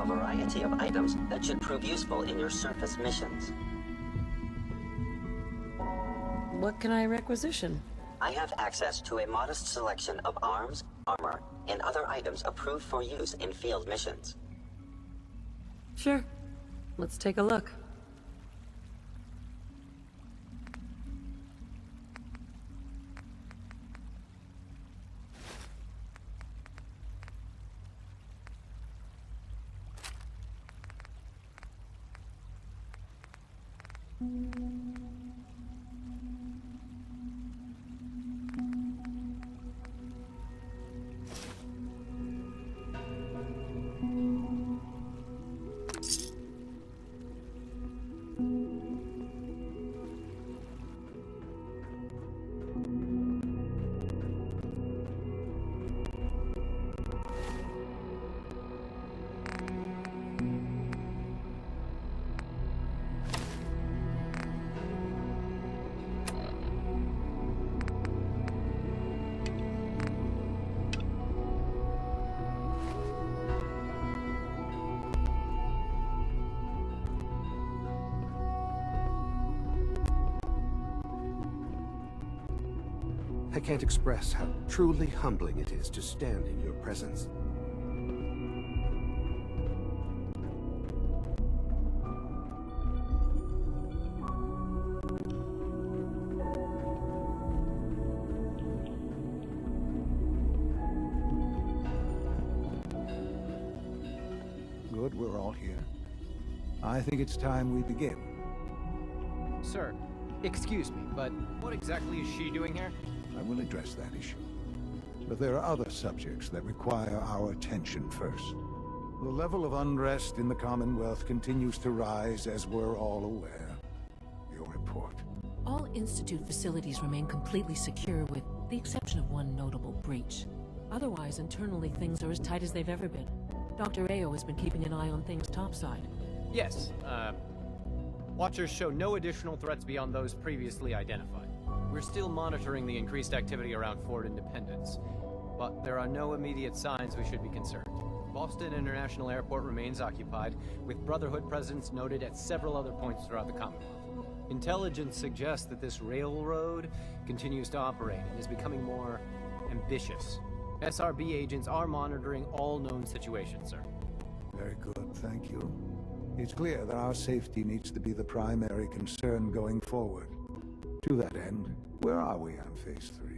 a variety of items that should prove useful in your surface missions. What can I requisition? I have access to a modest selection of arms, armor, and other items approved for use in field missions. Sure. Let's take a look. I can't express how truly humbling it is to stand in your presence. Good, we're all here. I think it's time we begin. Sir, excuse me, but what exactly is she doing here? I will address that issue. But there are other subjects that require our attention first. The level of unrest in the Commonwealth continues to rise, as we're all aware. Your report. All Institute facilities remain completely secure with the exception of one notable breach. Otherwise, internally, things are as tight as they've ever been. Dr. Ayo has been keeping an eye on things topside. Yes, Watchers show no additional threats beyond those previously identified. We're still monitoring the increased activity around Fort Independence, but there are no immediate signs we should be concerned. Boston International Airport remains occupied, with Brotherhood presence noted at several other points throughout the Commonwealth. Intelligence suggests that this railroad continues to operate and is becoming more ambitious. SRB agents are monitoring all known situations, sir. Very good, thank you. It's clear that our safety needs to be the primary concern going forward. To that end, where are we on Phase 3?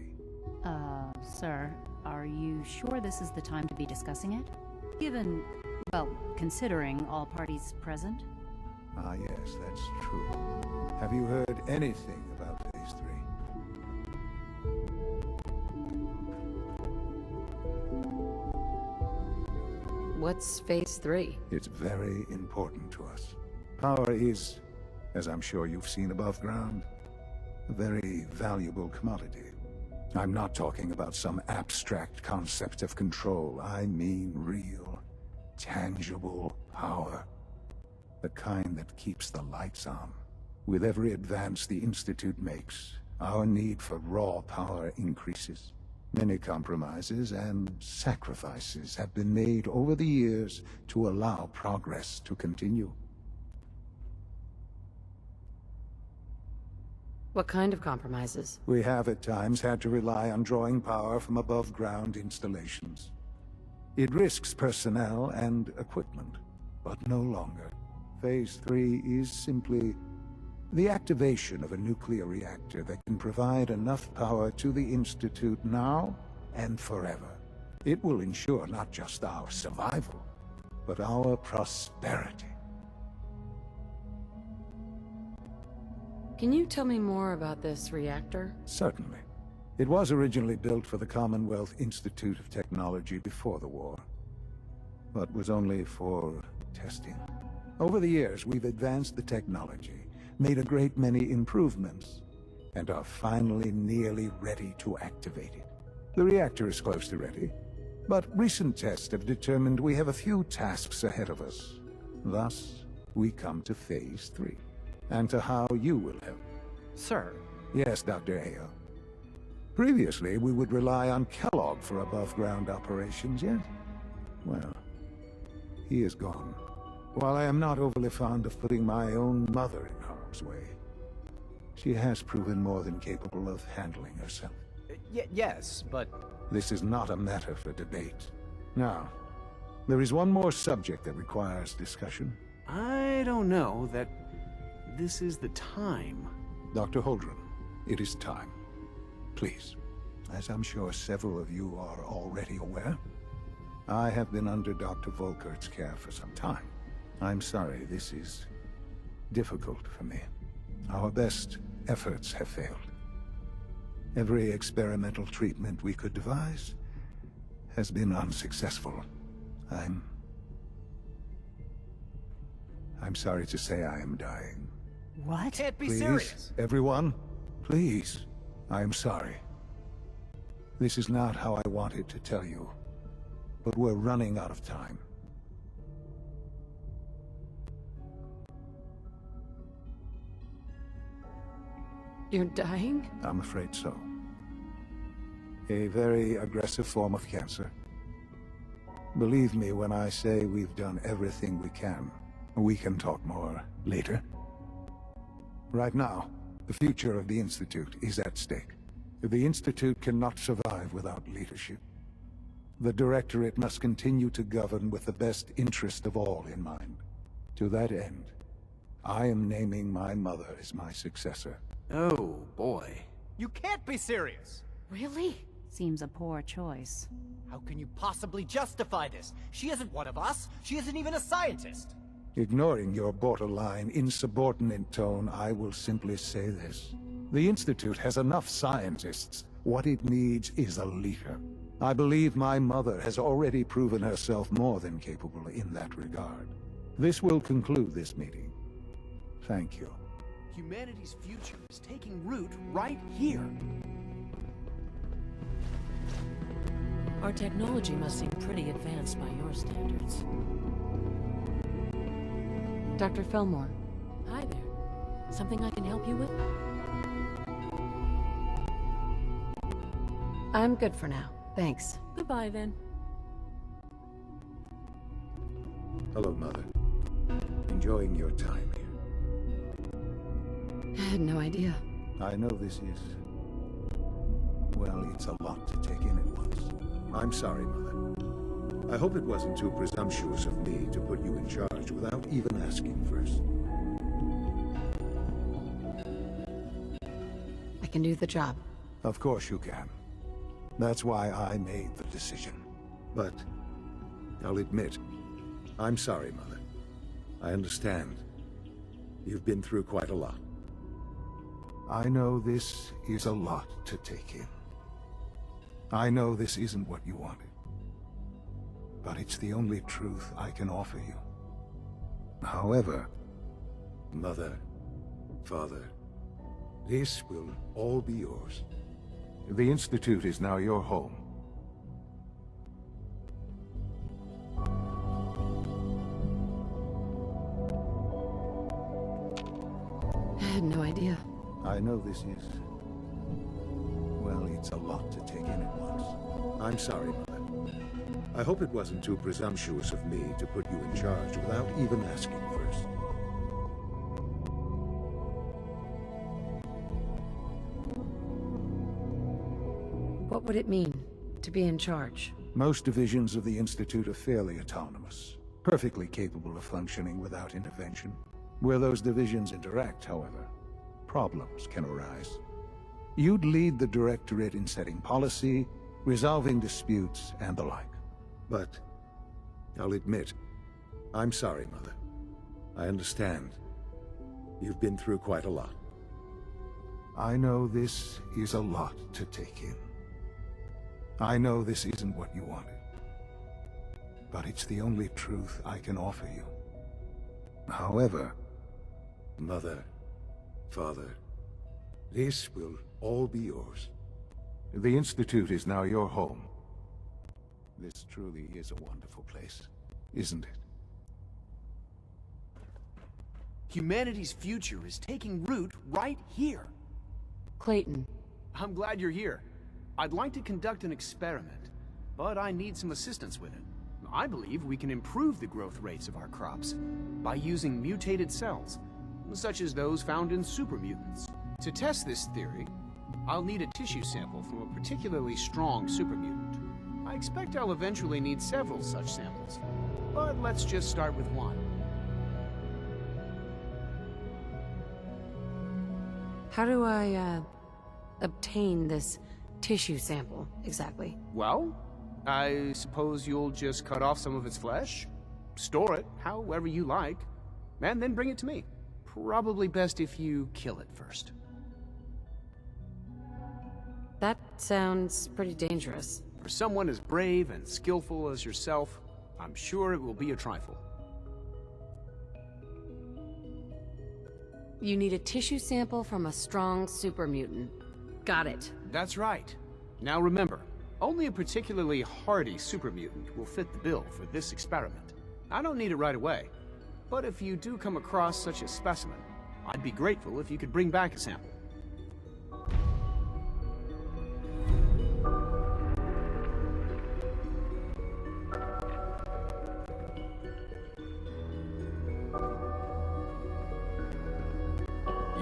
Sir, are you sure this is the time to be discussing it? Given, well, considering all parties present? Ah, yes, that's true. Have you heard anything about Phase 3? What's Phase 3? It's very important to us. Power is, as I'm sure you've seen above ground, a very valuable commodity. I'm not talking about some abstract concept of control. I mean real, tangible power. The kind that keeps the lights on. With every advance the Institute makes, our need for raw power increases. Many compromises and sacrifices have been made over the years to allow progress to continue. What kind of compromises? We have at times had to rely on drawing power from above-ground installations. It risks personnel and equipment, but no longer. Phase 3 is simply the activation of a nuclear reactor that can provide enough power to the Institute now and forever. It will ensure not just our survival, but our prosperity. Can you tell me more about this reactor? Certainly. It was originally built for the Commonwealth Institute of Technology before the war, but was only for testing. Over the years, we've advanced the technology, made a great many improvements, and are finally nearly ready to activate it. The reactor is close to ready, but recent tests have determined we have a few tasks ahead of us. Thus, we come to Phase 3, and to how you will help. Sir. Yes, Dr. Ayo. Previously, we would rely on Kellogg for above-ground operations, yes? Well, he is gone. While I am not overly fond of putting my own mother in harm's way, she has proven more than capable of handling herself. Yes, but... This is not a matter for debate. Now, there is one more subject that requires discussion. I don't know that this is the time. Dr. Holdren, it is time. Please. As I'm sure several of you are already aware, I have been under Dr. Volkert's care for some time. I'm sorry, this is difficult for me. Our best efforts have failed. Every experimental treatment we could devise has been unsuccessful. I'm sorry to say I am dying. What? Can't be Please, serious. everyone, please. I am sorry. This is not how I wanted to tell you, but we're running out of time. You're dying? I'm afraid so. A very aggressive form of cancer. Believe me when I say we've done everything we can. We can talk more later. Right now, the future of the Institute is at stake. The Institute cannot survive without leadership. The Directorate must continue to govern with the best interest of all in mind. To that end, I am naming my mother as my successor. Oh, boy. You can't be serious! Really? Seems a poor choice. How can you possibly justify this? She isn't one of us. She isn't even a scientist. Ignoring your borderline, insubordinate tone, I will simply say this. The Institute has enough scientists. What it needs is a leader. I believe my mother has already proven herself more than capable in that regard. This will conclude this meeting. Thank you. Humanity's future is taking root right here. Our technology must seem pretty advanced by your standards. Dr. Fillmore. Hi there. Something I can help you with? I'm good for now. Thanks. Goodbye, then. Hello, Mother. Enjoying your time here. I had no idea. I know this is... well, it's a lot to take in at once. I'm sorry, Mother. I hope it wasn't too presumptuous of me to put you in charge without even asking first. I can do the job. Of course you can. That's why I made the decision. But I'll admit, I'm sorry, Mother. I understand. You've been through quite a lot. I know this is a lot to take in. I know this isn't what you wanted. But it's the only truth I can offer you. However, Mother, Father, this will all be yours. The Institute is now your home. I had no idea. I know this is... well, it's a lot to take in at once. I'm sorry, Mother. I hope it wasn't too presumptuous of me to put you in charge without even asking first. What would it mean to be in charge? Most divisions of the Institute are fairly autonomous, perfectly capable of functioning without intervention. Where those divisions interact, however, problems can arise. You'd lead the Directorate in setting policy, resolving disputes, and the like. But I'll admit, I'm sorry, Mother. I understand. You've been through quite a lot. I know this is a lot to take in. I know this isn't what you wanted. But it's the only truth I can offer you. However, Mother, Father, this will all be yours. The Institute is now your home. This truly is a wonderful place, isn't it? Humanity's future is taking root right here. Clayton. I'm glad you're here. I'd like to conduct an experiment, but I need some assistance with it. I believe we can improve the growth rates of our crops by using mutated cells, such as those found in supermutants. To test this theory, I'll need a tissue sample from a particularly strong supermutant. I expect I'll eventually need several such samples, but let's just start with one. How do I, obtain this tissue sample, exactly? Well, I suppose you'll just cut off some of its flesh, store it however you like, and then bring it to me. Probably best if you kill it first. That sounds pretty dangerous. For someone as brave and skillful as yourself, I'm sure it will be a trifle. You need a tissue sample from a strong super mutant. Got it. That's right. Now remember, only a particularly hardy supermutant will fit the bill for this experiment. I don't need it right away, but if you do come across such a specimen, I'd be grateful if you could bring back a sample.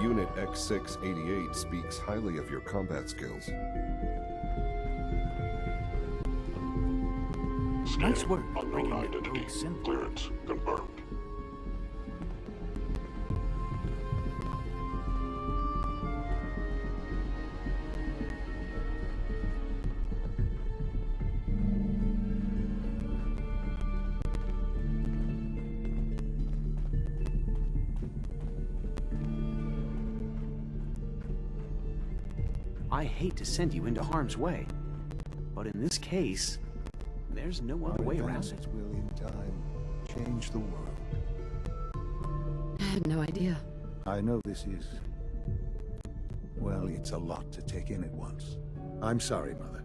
Unit X688 speaks highly of your combat skills. Nice work. Unknown identity. Clearance confirmed. I hate to send you into harm's way, but in this case, there's no other way around it. Will in time change the world. I had no idea. I know this is... well, it's a lot to take in at once. I'm sorry, Mother.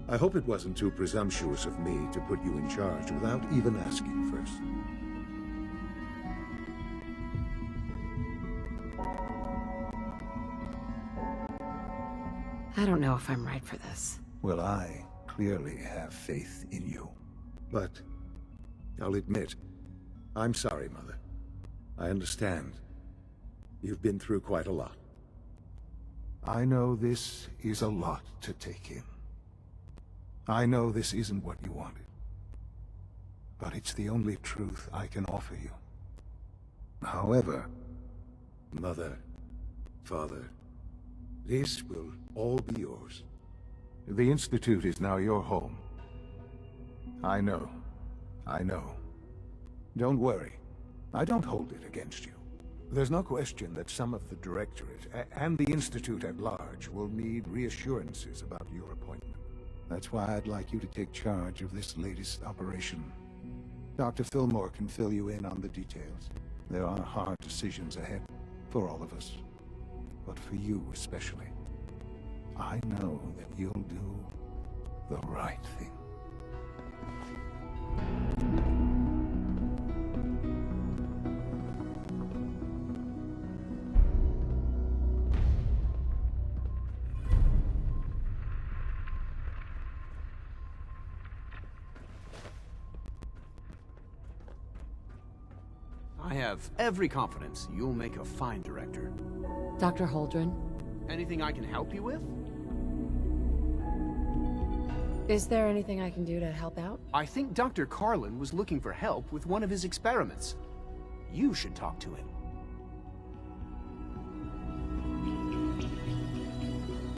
I hope it wasn't too presumptuous of me to put you in charge without even asking first. I don't know if I'm right for this. Well, I clearly have faith in you. But I'll admit, I'm sorry, Mother. I understand. You've been through quite a lot. I know this is a lot to take in. I know this isn't what you wanted. But it's the only truth I can offer you. However, Mother, Father, this will all be yours. the Institute is now your home. I know. I know. Don't worry. I don't hold it against you. There's no question that some of the Directorate and the Institute at large will need reassurances about your appointment. That's why I'd like you to take charge of this latest operation. Dr. Fillmore can fill you in on the details. There are hard decisions ahead for all of us, but for you especially. I know that you'll do the right thing. I have every confidence you'll make a fine director. Dr. Holdren? Anything I can help you with? Is there anything I can do to help out? I think Dr. Carlin was looking for help with one of his experiments. You should talk to him.